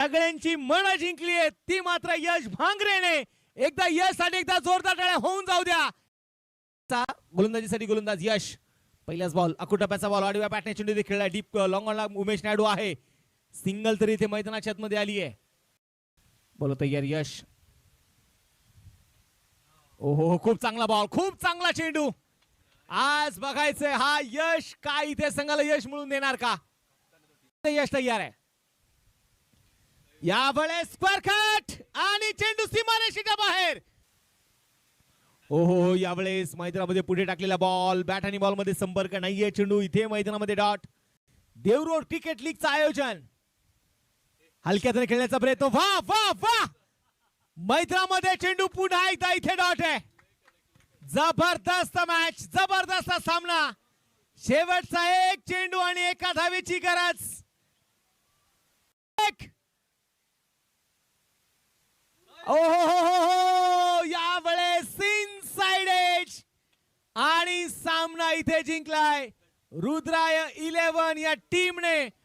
सगळ्यांची मन जिंकली आहे ती मात्र यश भांगरेने. एकदा यश साठी एकदा जोरदार टाळ्या होऊन जाऊ द्या. गोलंदाजीसाठी गोलंदाज यश. पहिल्याच बॉल अकुटप्याचा बॉल आडव्या बॅटने चेंडू खेळला. डीप लॉंग ऑनला उमेश नायडू आहे. सिंगल तरी इथे मैदानाच्या आतमध्ये आली आहे. बोलो तयार यश. ओहो खूप चांगला बॉल खूप चांगला चेंडू. आज बघायचंय हा यश काय इथे संघाला यश मिळून देणार का. यश तयार आहे. यावेळेस परखट आणि चेंडू सीमारेषेच्या बाहेर. ओहो यावेळेस मैदानामध्ये पुढे टाकलेला बॉल. बॅट आणि बॉल मध्ये संपर्क नाहीये. चेंडू इथे मैदानामध्ये डॉट. देवरोड क्रिकेट लीगचं आयोजन. हलक्यात खेळण्याचा प्रयत्न. वा वा वा मैदानामध्ये चेंडू पुन्हा एकदा इथे डॉट आहे. जबरदस्त मॅच जबरदस्त सामना. शेवटचा एक चेंडू आणि एका धावेची गरज. ओहो यावेळेस इनसाइड एज आणि सामना इथे जिंकलाय रुद्राय 11 या टीमने.